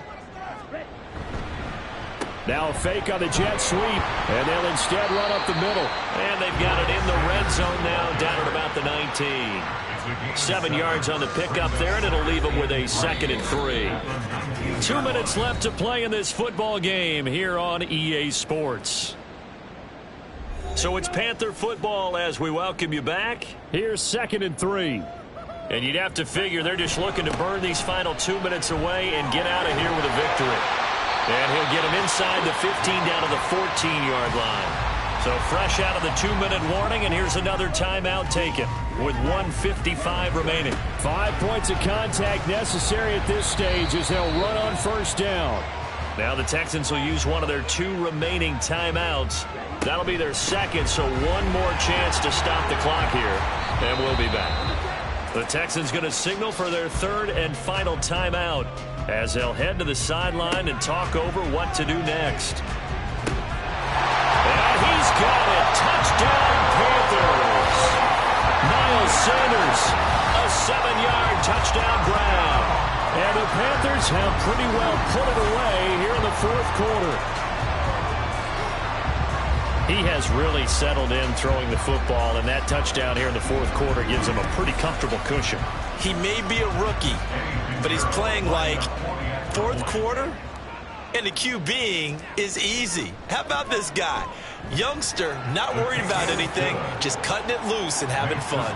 Now a fake on the jet sweep, and they'll instead run up the middle. And they've got it in the red zone now, down at about the 19. 7 yards on the pickup there, and it'll leave them with a 2nd and 3. 2 minutes left to play in this football game here on EA Sports. So it's Panther football as we welcome you back. Here's 2nd and 3. And you'd have to figure they're just looking to burn these final 2 minutes away and get out of here with a victory. And he'll get him inside the 15 down to the 14-yard line. So fresh out of the 2-minute warning, and here's another timeout taken with 1:55 remaining. 5 points of contact necessary at this stage as they'll run on 1st down. Now the Texans will use one of their 2 remaining timeouts. That'll be their 2nd, so one more chance to stop the clock here, and we'll be back. The Texans going to signal for their 3rd and final timeout as they'll head to the sideline and talk over what to do next. And he's got it. Touchdown, Panthers. Miles Sanders, a 7-yard touchdown grab. And the Panthers have pretty well put it away here in the 4th quarter. He has really settled in throwing the football, and that touchdown here in the 4th quarter gives him a pretty comfortable cushion. He may be a rookie, but he's playing like 4th quarter, and the QBing is easy. How about this guy? Youngster, not worried about anything, just cutting it loose and having fun.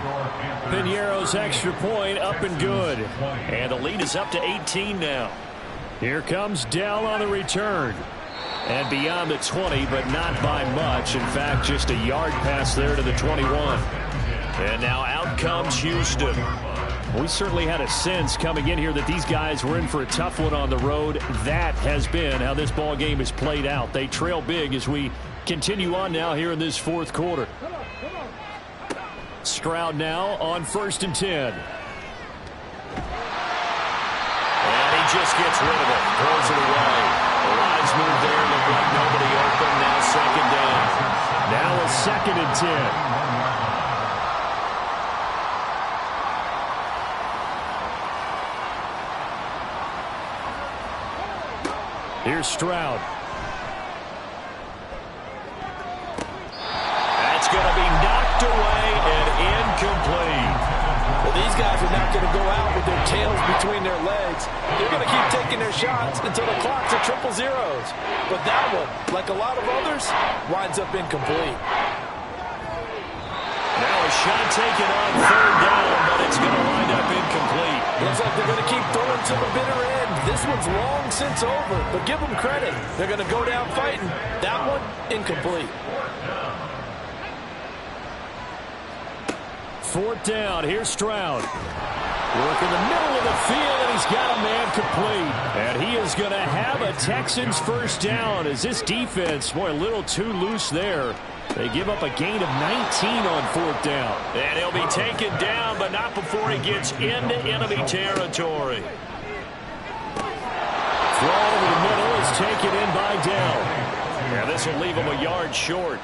Piñeiro's extra point up and good. And the lead is up to 18 now. Here comes Dell on the return. And beyond the 20, but not by much. In fact, just a yard pass there to the 21. And now out comes Houston. We certainly had a sense coming in here that these guys were in for a tough one on the road. That has been how this ball game has played out. They trail big as we continue on now here in this 4th quarter. Stroud now on 1st and 10. And he just gets rid of it. Throws it away. A wise move there. Looked like nobody open. Now 2nd down. Now a 2nd and 10. Here's Stroud. That's going to be knocked away and incomplete. Well, these guys are not going to go out with their tails between their legs. They're going to keep taking their shots until the clock's at triple zeros. But that one, like a lot of others, winds up incomplete. Now a shot taken on third down, but it's going to wind up incomplete. Looks like they're going to keep throwing to the bitter end. This one's long since over, but give them credit. They're going to go down fighting. That one, incomplete. Fourth down. Here's Stroud. Work in the middle of the field, and he's got a man complete. And he is going to have a Texans first down as this defense, boy, a little too loose there. They give up a gain of 19 on fourth down. And he'll be taken down, but not before he gets into enemy territory. Throw over the middle is taken in by Dell. Yeah, this will leave him a yard short.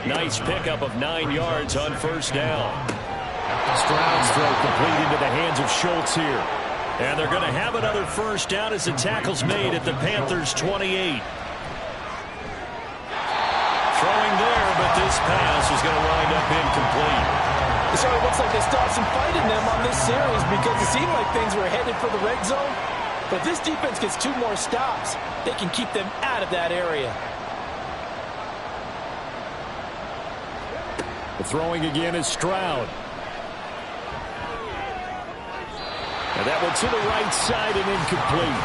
Nice pickup of 9 yards on first down. Stroud's throw complete into the hands of Schultz here. And they're going to have another first down as the tackle's made at the Panthers' 28. Throwing there, but this pass is going to wind up incomplete. So it looks like they stopped some fight in them on this series because it seemed like things were headed for the red zone. But this defense gets 2 more stops. They can keep them out of that area. The throwing again is Stroud. And that one to the right side and incomplete.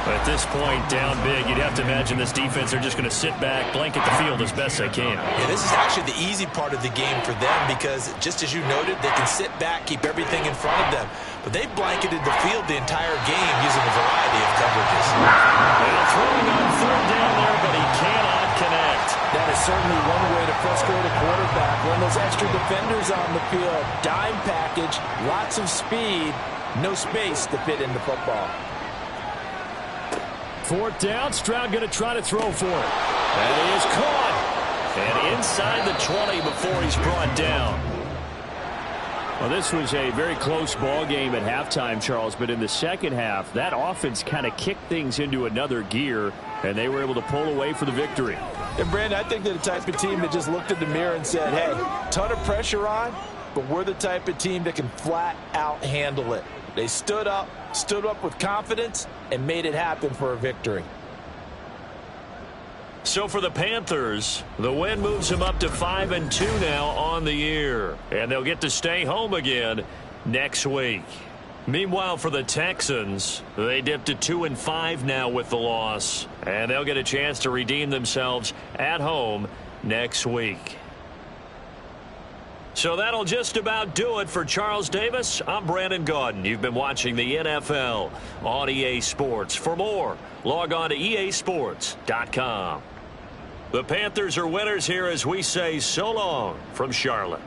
But at this point, down big, you'd have to imagine this defense are just going to sit back, blanket the field as best they can. Yeah, this is actually the easy part of the game for them because, just as you noted, they can sit back, keep everything in front of them. But they've blanketed the field the entire game using a variety of coverages. Well, throwing on third down there, but he cannot connect. That is certainly one way to frustrate a quarterback. When those extra defenders on the field, dime package, lots of speed, no space to fit in the football. Fourth down, Stroud going to try to throw for it. And he is caught. And inside the 20 before he's brought down. Well, this was a very close ball game at halftime, Charles, but in the second half, that offense kind of kicked things into another gear, and they were able to pull away for the victory. And, Brandon, I think they're the type of team that just looked in the mirror and said, hey, ton of pressure on, but we're the type of team that can flat out handle it. They stood up with confidence, and made it happen for a victory. So for the Panthers, the win moves them up to 5-2 now on the year. And they'll get to stay home again next week. Meanwhile, for the Texans, they dipped to 2-5 now with the loss. And they'll get a chance to redeem themselves at home next week. So that'll just about do it for Charles Davis. I'm Brandon Gaudin. You've been watching the NFL on EA Sports. For more, log on to easports.com. The Panthers are winners here as we say so long from Charlotte.